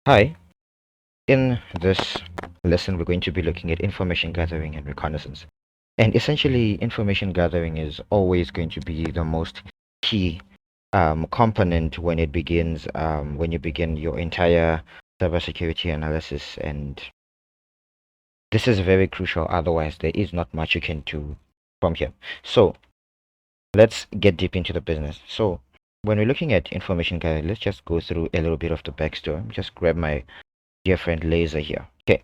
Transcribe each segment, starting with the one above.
Hi, in this lesson, we're going to be looking at information gathering and reconnaissance. And essentially, information gathering is always going to be the most key component when when you begin your entire cybersecurity analysis. And this is very crucial, otherwise, there is not much you can do from here. So, let's get deep into the business. So, when we're looking at information gathering, let's just go through a little bit of the backstory. Just grab my dear friend Laser here. Okay,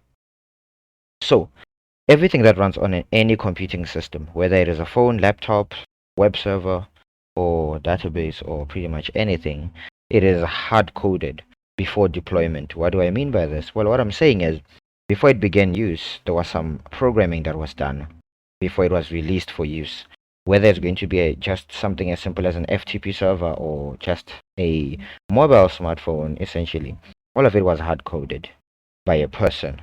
so everything that runs on any computing system, whether it is a phone, laptop, web server, or database, or pretty much anything, it is hard coded before deployment. What do I mean by this? Well, what I'm saying is, before it began use, there was some programming that was done before it was released for use. Whether it's going to be just something as simple as an FTP server or just a mobile smartphone, essentially, all of it was hard coded by a person,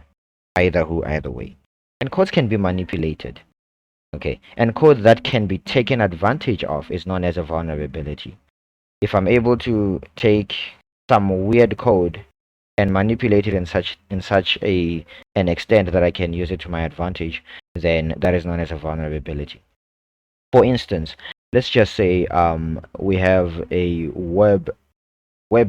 either way. And codes can be manipulated. Okay, and code that can be taken advantage of is known as a vulnerability. If I'm able to take some weird code and manipulate it in such an extent that I can use it to my advantage, then that is known as a vulnerability. For instance, let's just say we have a web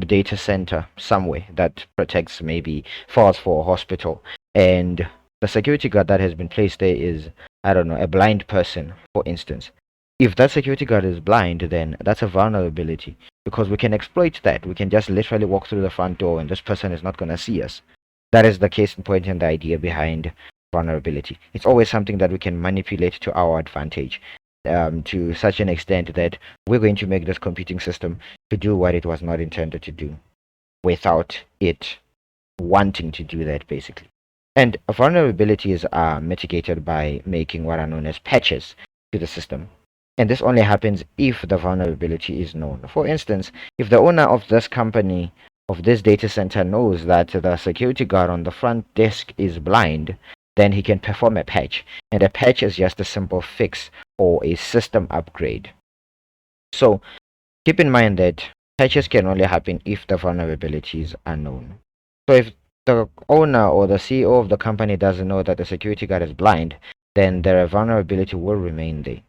data center somewhere that protects maybe files for a hospital, and the security guard that has been placed there is, I don't know, a blind person, for instance. If that security guard is blind, then that's a vulnerability because we can exploit that. We can just literally walk through the front door and this person is not going to see us. That is the case in point and the idea behind vulnerability. It's always something that we can manipulate to our advantage, to such an extent that we're going to make this computing system to do what it was not intended to do without it wanting to do that, basically. And vulnerabilities are mitigated by making what are known as patches to the system. And this only happens if the vulnerability is known. For instance, if the owner of this company, of this data center, knows that the security guard on the front desk is blind, then he can perform a patch. And a patch is just a simple fix or a system upgrade. So keep in mind that patches can only happen if the vulnerabilities are known. So if the owner or the CEO of the company doesn't know that the security guard is blind, then their vulnerability will remain there.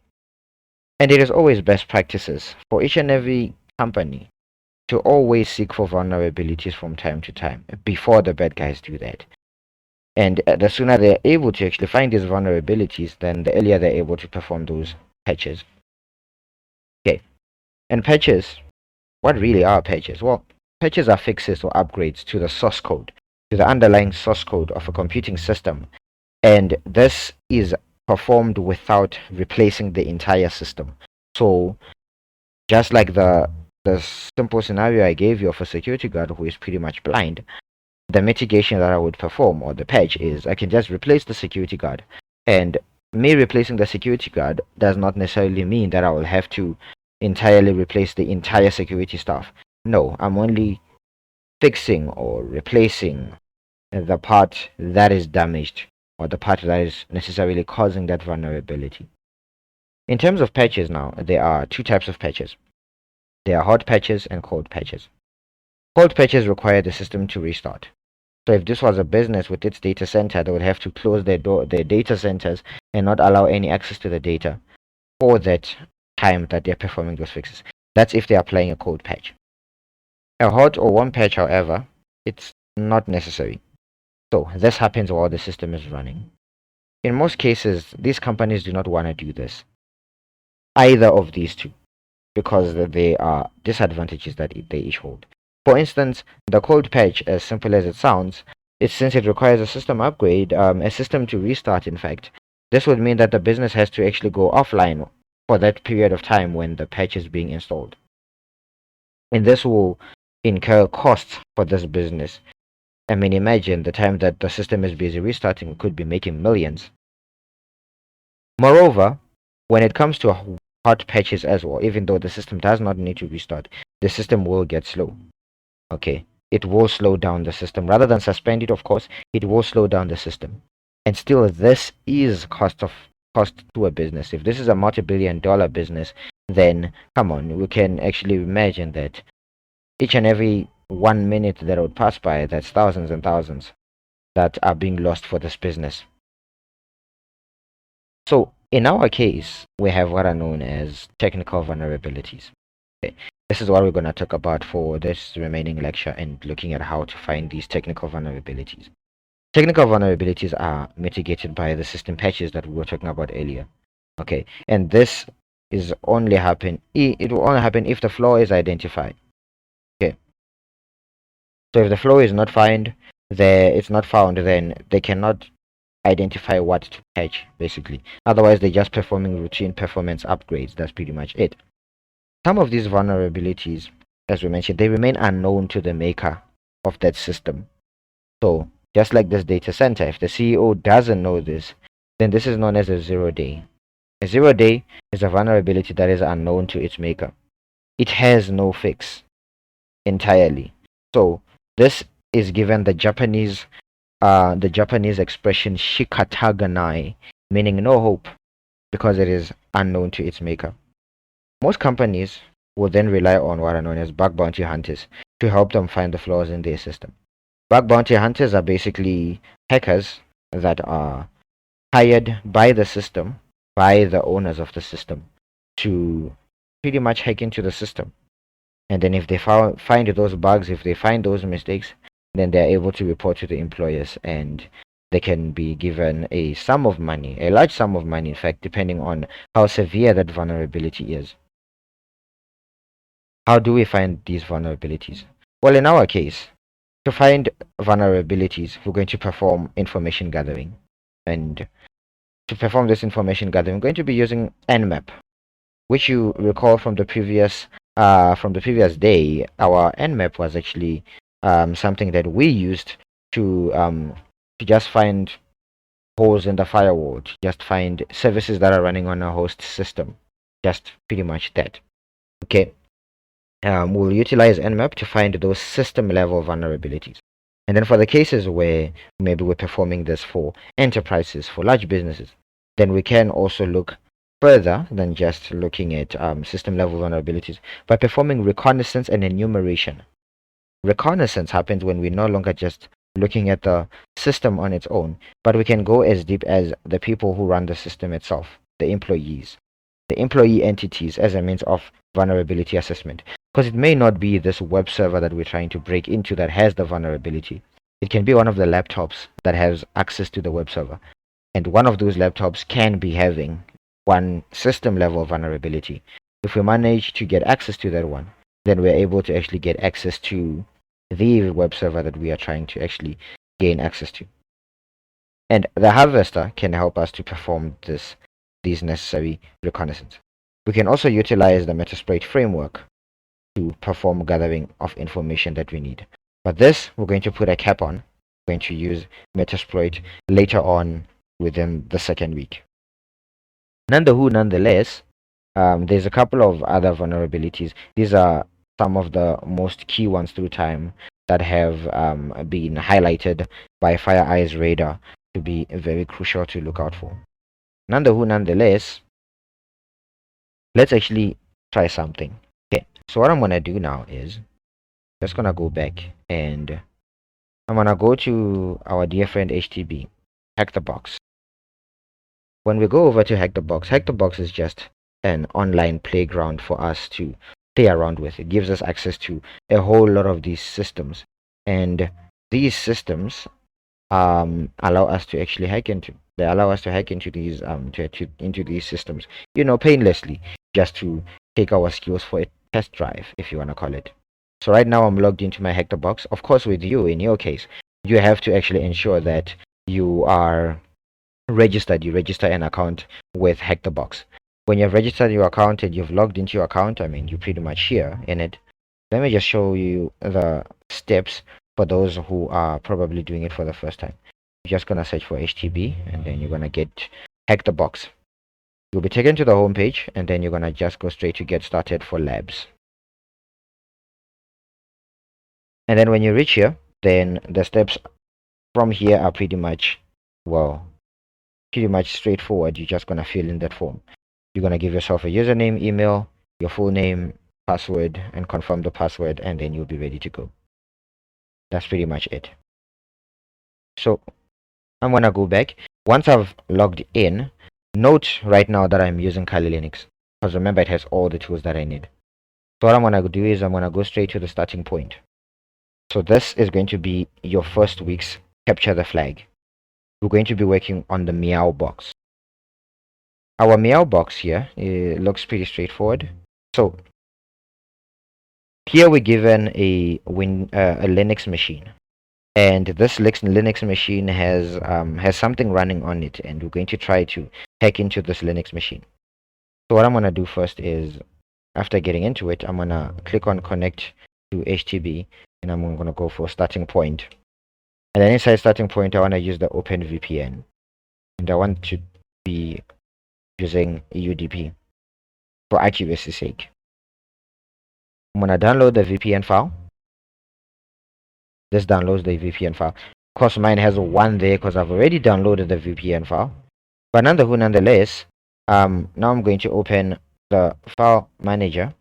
And it is always best practices for each and every company to always seek for vulnerabilities from time to time before the bad guys do that. And the sooner they're able to actually find these vulnerabilities, then the earlier they're able to perform those patches. Okay, and patches, what really are patches? Well, patches are fixes or upgrades to the source code, to the underlying source code of a computing system. And this is performed without replacing the entire system. So just like the simple scenario I gave you of a security guard who is pretty much blind, the mitigation that I would perform or the patch is I can just replace the security guard. And me replacing the security guard does not necessarily mean that I will have to entirely replace the entire security staff. No, I'm only fixing or replacing the part that is damaged or the part that is necessarily causing that vulnerability. In terms of patches now, there are two types of patches. There are hot patches and cold patches. Cold patches require the system to restart. So if this was a business with its data center, they would have to close their data centers and not allow any access to the data for that time that they're performing those fixes. That's if they're applying a cold patch. A hot or warm patch, however, it's not necessary. So this happens while the system is running. In most cases, these companies do not want to do this. Either of these two, because they are disadvantages that they each hold. For instance, the cold patch, as simple as it sounds, since it requires a system upgrade, a system to restart, in fact, this would mean that the business has to actually go offline for that period of time when the patch is being installed. And this will incur costs for this business. I mean, imagine the time that the system is busy restarting could be making millions. Moreover, when it comes to hot patches as well, even though the system does not need to restart, the system will get slow. Okay, it will slow down the system rather than suspend it. Of course, it will slow down the system. And still, this is cost to a business. If this is a multi-billion-dollar business, then come on, we can actually imagine that each and every 1 minute that would pass by, that's thousands and thousands that are being lost for this business. So in our case, we have what are known as technical vulnerabilities. Okay. This is what we're going to talk about for this remaining lecture, and looking at how to find these technical vulnerabilities. Technical vulnerabilities are mitigated by the system patches that we were talking about earlier. Okay, and this is only happen. It will only happen if the flaw is identified. Okay, so if the flaw is not found, it's not found, then they cannot identify what to patch. Basically, otherwise they're just performing routine performance upgrades. That's pretty much it. Some of these vulnerabilities, as we mentioned, they remain unknown to the maker of that system. So just like this data center, if the CEO doesn't know this, then this is known as a 0-day. A 0-day is a vulnerability that is unknown to its maker. It has no fix entirely. So this is given the Japanese expression shikataganai, meaning no hope, because it is unknown to its maker. Most companies will then rely on what are known as bug bounty hunters to help them find the flaws in their system. Bug bounty hunters are basically hackers that are hired by the system, by the owners of the system, to pretty much hack into the system. And then if they find those bugs, if they find those mistakes, then they're able to report to the employers, and they can be given a sum of money, a large sum of money, in fact, depending on how severe that vulnerability is. How do we find these vulnerabilities? Well, in our case, to find vulnerabilities, we're going to perform information gathering. And to perform this information gathering, we're going to be using Nmap, which you recall from the previous day. Our Nmap was actually something that we used to just find holes in the firewall, to just find services that are running on a host system. Just pretty much that. Okay. We'll utilize Nmap to find those system level vulnerabilities. And then for the cases where maybe we're performing this for enterprises, for large businesses, then we can also look further than just looking at system level vulnerabilities by performing reconnaissance and enumeration. Reconnaissance happens when we're no longer just looking at the system on its own, but we can go as deep as the people who run the system itself, the employees, the employee entities, as a means of vulnerability assessment. Because it may not be this web server that we're trying to break into that has the vulnerability. It can be one of the laptops that has access to the web server. And one of those laptops can be having one system level vulnerability. If we manage to get access to that one, then we're able to actually get access to the web server that we are trying to actually gain access to. And the harvester can help us to perform these necessary reconnaissance. We can also utilize the Metasploit framework to perform gathering of information that we need. But this, we're going to put a cap on. We're going to use Metasploit later on within the second week. Nonetheless, there's a couple of other vulnerabilities. These are some of the most key ones through time that have been highlighted by FireEye's radar to be very crucial to look out for. Nonetheless, let's actually try something. Okay, so what I'm gonna do now is just gonna go back and I'm gonna go to our dear friend HTB, Hack the Box. When we go over to Hack the Box is just an online playground for us to play around with. It gives us access to a whole lot of these systems, and these systems allow us to actually hack into. They allow us to hack into these into these systems, painlessly, just to take our skills for a test drive, if you want to call it. So right now I'm logged into my Hack the Box. Of course, with you, in your case, you have to actually ensure that you are registered. You register an account with Hack the Box. When you've registered your account and you've logged into your account, I mean, you're pretty much here in it. Let me just show you the steps for those who are probably doing it for the first time. You're just gonna search for HTB, and then you're gonna get Hack the Box. You'll be taken to the home page, and then you're gonna just go straight to get started for labs. And then when you reach here, then the steps from here are pretty much straightforward. You're just gonna fill in that form. You're gonna give yourself a username, email, your full name, password, and confirm the password, and then you'll be ready to go. That's pretty much it. So I'm gonna go back. Once I've logged in, note right now that I'm using Kali Linux, because remember it has all the tools that I need. So what I'm gonna do is I'm gonna go straight to the starting point. So this is going to be your first week's capture the flag. We're going to be working on the meow box. Our meow box here, it looks pretty straightforward. So here we're given a Linux machine, and this Linux machine has something running on it, and we're going to try to hack into this Linux machine. So what I'm gonna do first is, after getting into it, I'm gonna click on connect to HTTP, and I'm gonna go for starting point. And then inside starting point, I wanna use the OpenVPN, and I want to be using UDP for accuracy's sake. I'm gonna download the VPN file. This downloads the VPN file. Of course, mine has one there because I've already downloaded the VPN file. But nonetheless, now I'm going to open the file manager.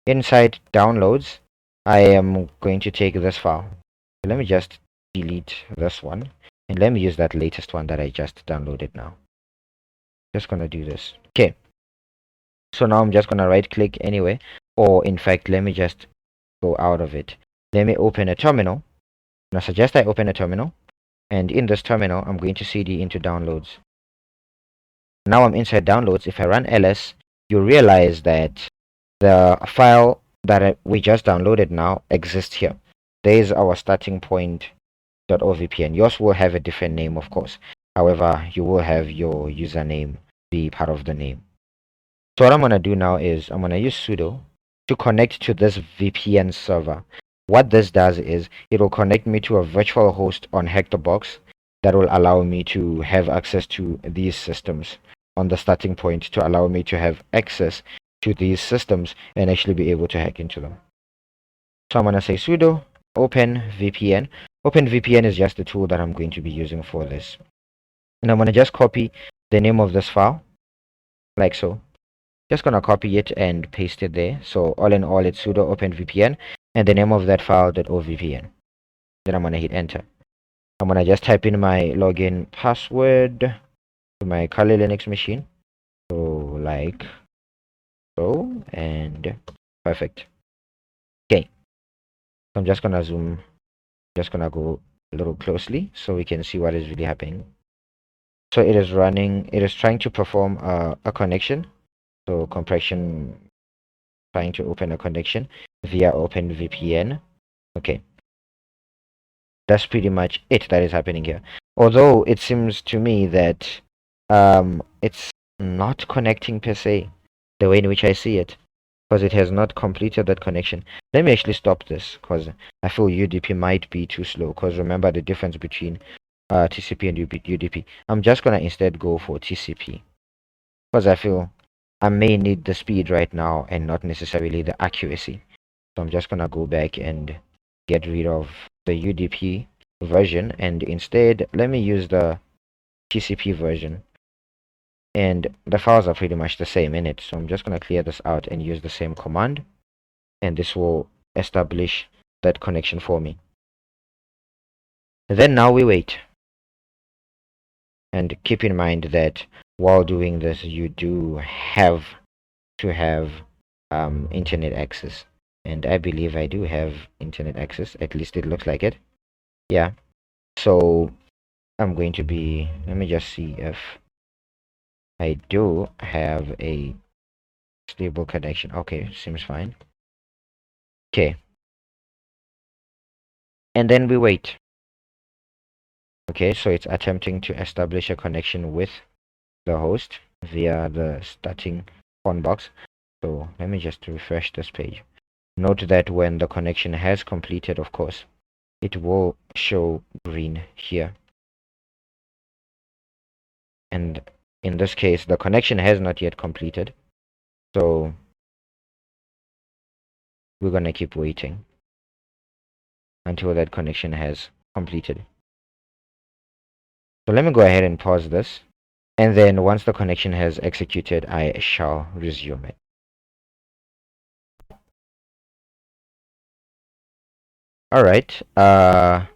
Inside downloads, I am going to take this file. Let me just delete this one, and let me use that latest one that I just downloaded now. Just gonna do this. Okay. So now I'm just gonna right click anyway, or in fact, let me just go out of it. Let me open a terminal. I suggest I open a terminal, and in this terminal, I'm going to cd into downloads. Now I'm inside downloads. If I run ls, you realize that the file that we just downloaded now exists here. There is our starting point.ovpn. Yours will have a different name, of course. However, you will have your username be part of the name. So what I'm going to do now is I'm going to use sudo to connect to this VPN server. What this does is it will connect me to a virtual host on Hectorbox that will allow me to have access to these systems on the starting point, to allow me to have access to these systems and actually be able to hack into them. So I'm going to say sudo openvpn. OpenVPN is just the tool that I'm going to be using for this. And I'm going to just copy the name of this file like so. Just gonna copy it and paste it there. So all in all, it's sudo openvpn and the name of that file.ovpn. Then I'm gonna hit enter. I'm gonna just type in my login password to my Kali Linux machine. So like so, and perfect. Okay. So I'm just gonna zoom, just gonna go a little closely so we can see what is really happening. So it is running, it is trying to perform a connection. So compression, trying to open a connection via OpenVPN. Okay, that's pretty much it that is happening here. Although it seems to me that it's not connecting per se the way in which I see it, because it has not completed that connection. Let me actually stop this because I feel UDP might be too slow, because remember the difference between TCP and UDP. I'm just gonna instead go for TCP because I feel I may need the speed right now and not necessarily the accuracy. So I'm just gonna go back and get rid of the UDP version, and instead let me use the TCP version. And the files are pretty much the same in it, so I'm just gonna clear this out and use the same command, and this will establish that connection for me. Then now we wait. And keep in mind that while doing this, you do have to have internet access. And I believe I do have internet access, at least it looks like it. Yeah. So I'm going to be, let me just see if I do have a stable connection. Okay, seems fine. Okay. And then we wait. Okay, so it's attempting to establish a connection with the host via the starting phone box. So let me just refresh this page. Note that when the connection has completed, of course, it will show green here. And in this case, the connection has not yet completed. So we're going to keep waiting until that connection has completed. So let me go ahead and pause this. And then once the connection has executed, I shall resume it. All right. I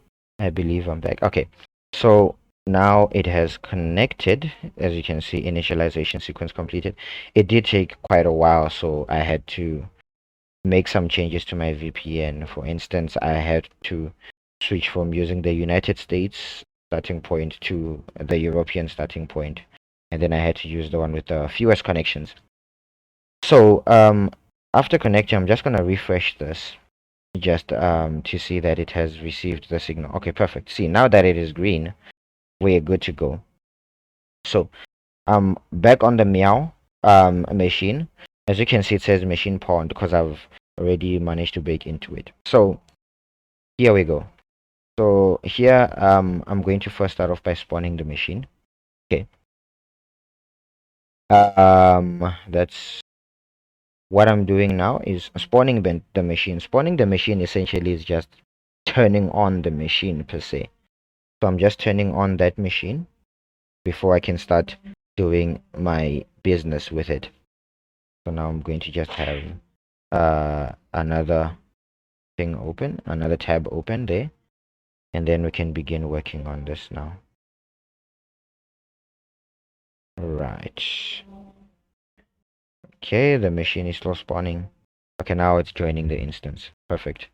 believe I'm back. Okay. So now it has connected. As you can see, initialization sequence completed. It did take quite a while, so I had to make some changes to my VPN. For instance, I had to switch from using the United States starting point to the European starting point, and then I had to use the one with the fewest connections. So after connecting, I'm just gonna refresh this just to see that it has received the signal. Okay, perfect. See, now that it is green, we're good to go. So back on the Meow machine. As you can see, it says machine pawned because I've already managed to break into it. So here we go. So here I'm going to first start off by spawning the machine. Okay. That's what I'm doing now is spawning the machine. Spawning the machine essentially is just turning on the machine per se. So I'm just turning on that machine before I can start doing my business with it. So now I'm going to just have another thing open, another tab open there, and then we can begin working on this now. Right. Okay, the machine is still spawning. Okay, now it's joining the instance. Perfect.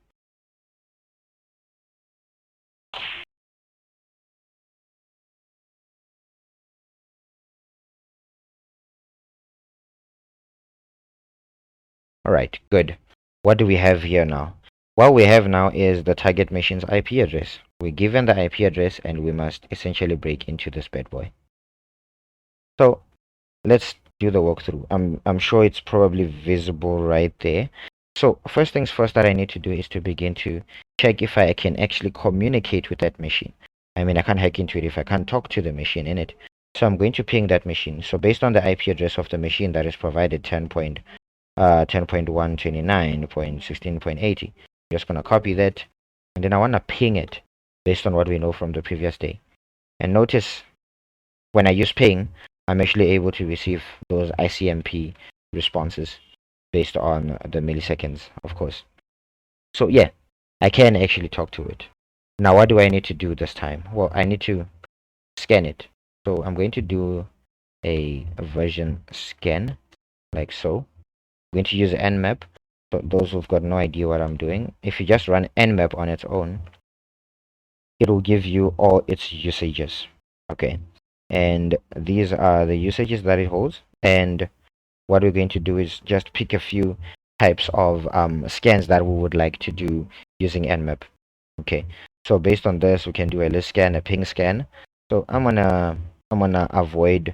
Alright, good. What do we have here now? What we have now is the target machine's IP address. We're given the IP address and we must essentially break into this bad boy. So let's do the walkthrough. I'm sure it's probably visible right there. So first things first that I need to do is to begin to check if I can actually communicate with that machine. I mean, I can't hack into it if I can't talk to the machine in it. So I'm going to ping that machine. So based on the IP address of the machine that is provided 10.129.16.80, I'm just gonna copy that, and then I wanna ping it based on what we know from the previous day. And notice when I use ping, I'm actually able to receive those ICMP responses based on the milliseconds, of course. So yeah, I can actually talk to it. Now what do I need to do this time? Well, I need to scan it. So I'm going to do a version scan like so. I'm going to use nmap. So those who've got no idea what I'm doing, if you just run nmap on its own, it will give you all its usages. Okay, and these are the usages that it holds. And what we're going to do is just pick a few types of scans that we would like to do using nmap. Okay, so based on this, we can do a list scan, a ping scan. So I'm gonna avoid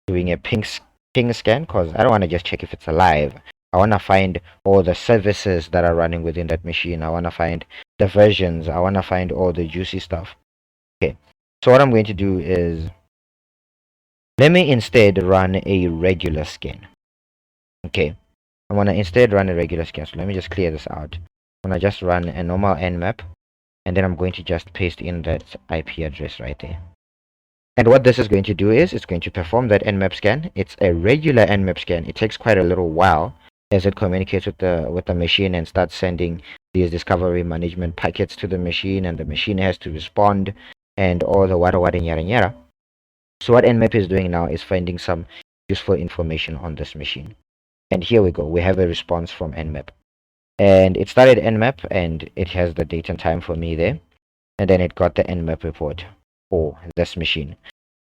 doing a ping scan because I don't want to just check if it's alive. I want to find all the services that are running within that machine. I want to find the versions. I want to find all the juicy stuff. Okay, so what I'm going to do is let me instead run a regular scan. Okay, I want to instead run a regular scan. So let me just clear this out. I'm going to just run a normal nmap, and then I'm going to just paste in that IP address right there. And what this is going to do is it's going to perform that nmap scan. It's a regular nmap scan. It takes quite a little while as it communicates with the machine and starts sending these discovery management packets to the machine, and the machine has to respond and all the wada and yada yada. So what nmap is doing now is finding some useful information on this machine. And here we go. We have a response from nmap. And it started nmap and it has the date and time for me there. And then it got the nmap report for this machine.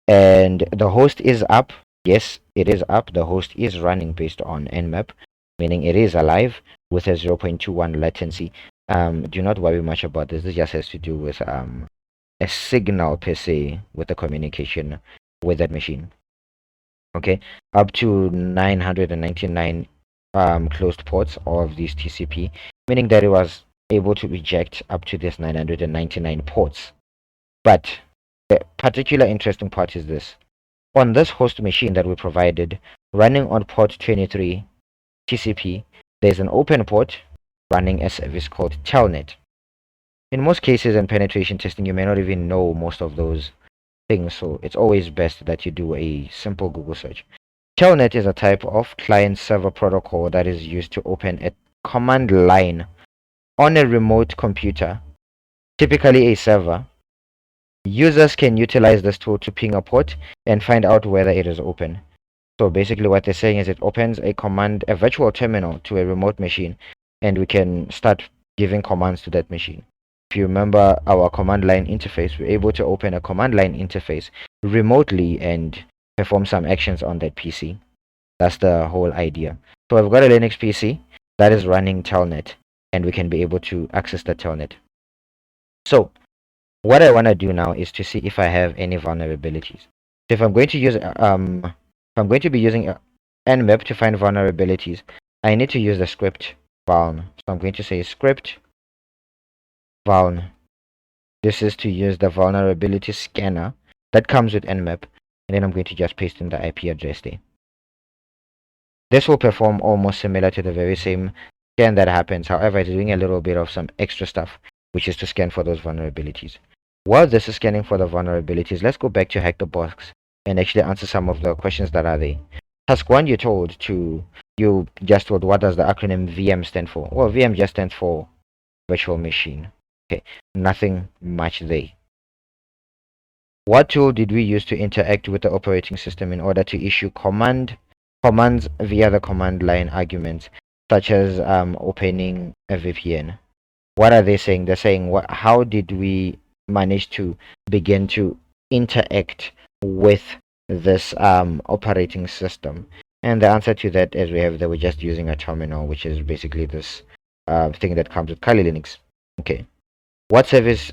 And the host is up. Yes, it is up. The host is running based on nmap, meaning it is alive with a 0.21 latency. Do not worry much about this. This just has to do with a signal per se with the communication with that machine. Okay, up to 999 closed ports of these TCP, meaning that it was able to reject up to this 999 ports. But the particular interesting part is this. On this host machine that we provided, running on port 23 TCP, there's an open port running a service called telnet. In most cases in penetration testing, you may not even know most of those things, so it's always best that you do a simple Google search. Telnet is a type of client-server protocol that is used to open a command line on a remote computer typically a server, users can utilize this tool to ping a port and find out whether it is open. So basically what they're saying is it opens a virtual terminal to a remote machine, and we can start giving commands to that machine. If you remember our command line interface, we're able to open a command line interface remotely and perform some actions on that PC. That's the whole idea. So I've got a Linux PC that is running Telnet, and we can be able to access the Telnet. So what I want to do now is to see if I have any vulnerabilities. So if I'm going to use if I'm going to be using nmap to find vulnerabilities, I need to use the script vuln. So I'm going to say script vuln. This is to use the vulnerability scanner that comes with nmap, and then I'm going to just paste in the IP address there. This will perform almost similar to the very same scan that happens. However, it's doing a little bit of some extra stuff, which is to scan for those vulnerabilities. While this is scanning for the vulnerabilities, let's go back to Hack the Box and actually answer some of the questions that are there. Task 1, you just told what does the acronym VM stand for? Well, VM just stands for virtual machine. Okay, nothing much there. What tool did we use to interact with the operating system in order to issue commands via the command line arguments, such as opening a VPN? What are they saying? They're saying, how did we manage to begin to interact with this operating system? And the answer to that is they were just using a terminal, which is basically this thing that comes with Kali Linux. Okay. What service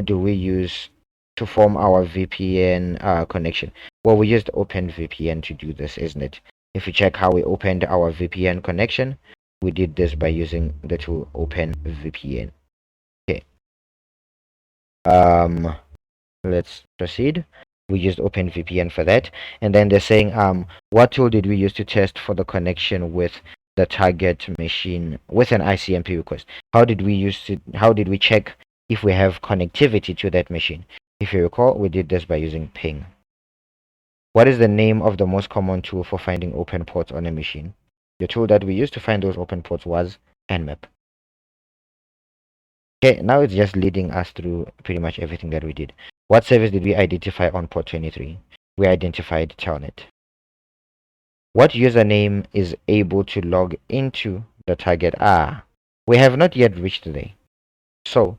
do we use to form our VPN connection? Well, we used OpenVPN to do this, isn't it? If you check how we opened our VPN connection, we did this by using the tool OpenVPN. Okay. Let's proceed. We used OpenVPN for that, and then they're saying what tool did we use to test for the connection with the target machine with an ICMP request? How did we check if we have connectivity to that machine? If you recall, we did this by using ping. What is the name of the most common tool for finding open ports on a machine? The tool that we used to find those open ports was nmap. Okay, now it's just leading us through pretty much everything that we did. What service did we identify on port 23? We identified Telnet. What username is able to log into the target? We have not yet reached there. So,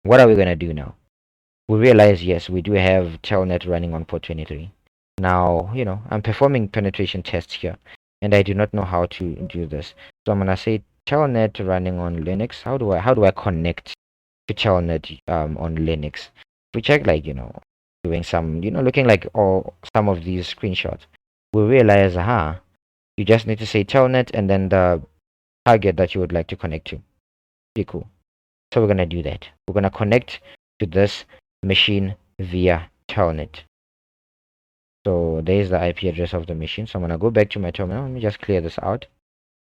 what are we going to do now? We realize, yes, we do have Telnet running on port 23. Now, I'm performing penetration tests here, and I do not know how to do this. So I'm going to say Telnet running on Linux. How do I connect to Telnet on Linux? We check, doing some, looking like some of these screenshots. We realize, you just need to say Telnet and then the target that you would like to connect to. Pretty cool. So we're gonna do that. We're gonna connect to this machine via Telnet. So there's the IP address of the machine. So I'm gonna go back to my terminal. Let me just clear this out.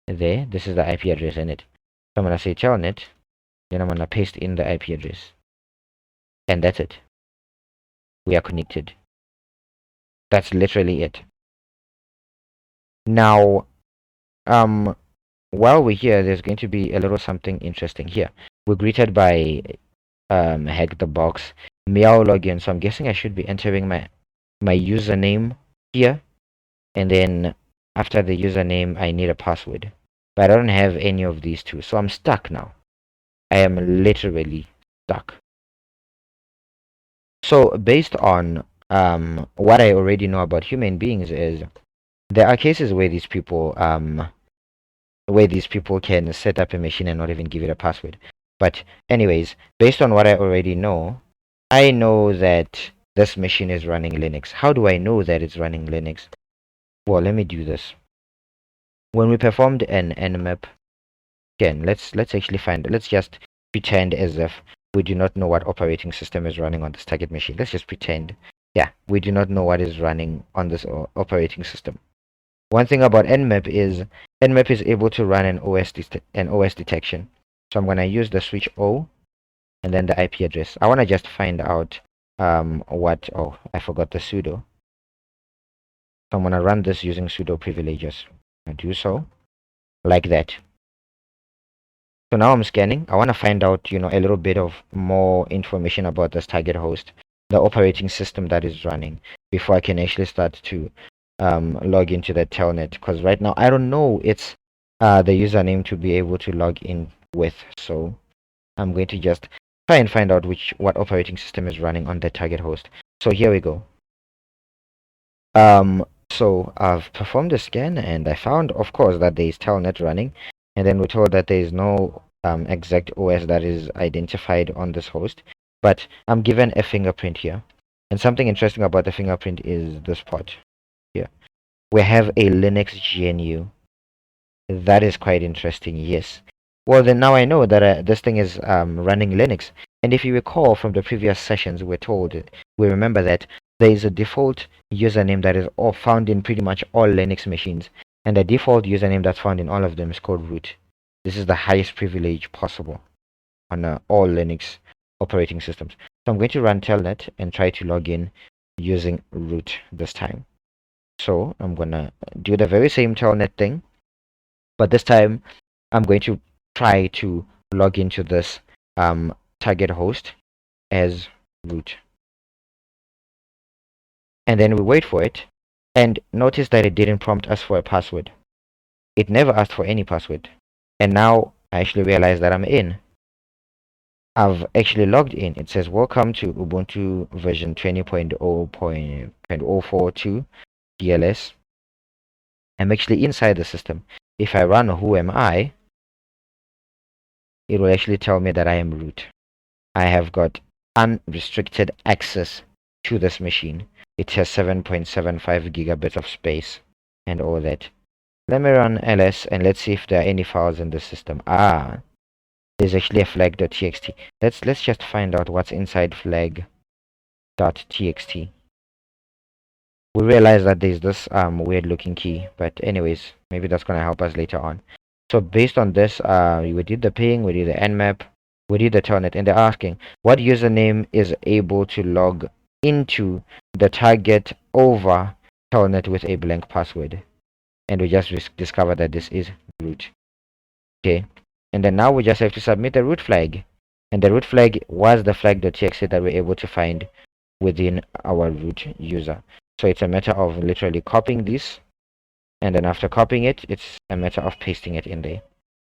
There, this is the IP address in it. So I'm gonna say Telnet, then I'm gonna paste in the IP address, and that's it. We are connected. That's literally it. Now, while we're here, there's going to be a little something interesting here. We're greeted by Hack the Box, Meow login. So I'm guessing I should be entering my username here, and then after the username, I need a password. But I don't have any of these two, so I'm stuck now. I am literally stuck. So based on what I already know about human beings is there are cases where these people can set up a machine and not even give it a password. But anyways, based on what I already know, I know that this machine is running Linux. How do I know that it's running Linux? Well, let me do this. When we performed an nmap, again, let's just pretend as if we do not know what operating system is running on this target machine. Let's just pretend, yeah, we do not know what is running on this operating system. One thing about nmap is able to run an OS detection. So I'm going to use the switch O and then the IP address. I want to just find out I forgot the sudo. So I'm going to run this using sudo privileges. I do so like that. So now I'm scanning. I want to find out, a little bit of more information about this target host, the operating system that is running, before I can actually start to log into the telnet. Because right now I don't know it's the username to be able to log in with. So I'm going to just try and find out what operating system is running on the target host. So here we go. So I've performed the scan and I found, of course, that there is telnet running, and then we're told that there is no exact OS that is identified on this host, but I'm given a fingerprint here. And something interesting about the fingerprint is this part here. We have a Linux GNU. That is quite interesting, yes. Well, then now I know that this thing is running Linux. And if you recall from the previous sessions, we remember that there is a default username that is all found in pretty much all Linux machines. And the default username that's found in all of them is called root. This is the highest privilege possible on all Linux operating systems. So I'm going to run telnet and try to log in using root this time. So I'm going to do the very same telnet thing, but this time I'm going to try to log into this target host as root. And then we wait for it, and notice that it didn't prompt us for a password. It never asked for any password. And now I actually realize that I'm in. I've actually logged in. It says welcome to Ubuntu version 20.0.042 DLS. I'm actually inside the system. If I run who am I, it will actually tell me that I am root. I have got unrestricted access to this machine. It has 7.75 gigabytes of space and all that. Let me run ls and let's see if there are any files in the system. There's actually a flag.txt. Let's just find out what's inside flag.txt. We realize that there's this weird looking key, but anyways, maybe that's gonna help us later on. So based on this, we did the ping, we did the nmap, we did the telnet, and they're asking what username is able to log into the target over telnet with a blank password, and we just discovered that this is root. Okay, and then now we just have to submit the root flag, and the root flag was the flag.txt that we're able to find within our root user. So it's a matter of literally copying this, and then after copying it, it's a matter of pasting it in there,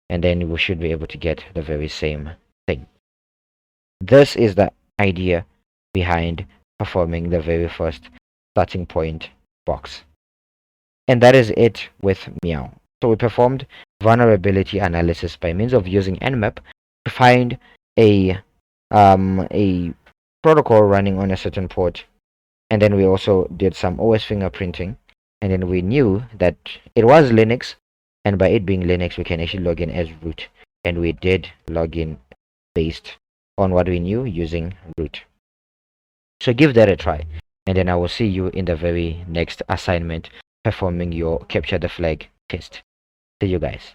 and then we should be able to get the very same thing. This is the idea behind performing the very first starting point box. And that is it with Meow. So we performed vulnerability analysis by means of using nmap to find a protocol running on a certain port, and then we also did some OS fingerprinting, and then we knew that it was Linux, and by it being Linux we can actually log in as root, and we did log in based on what we knew using root. So give that a try, and then I will see you in the very next assignment performing your capture the flag test. See you guys.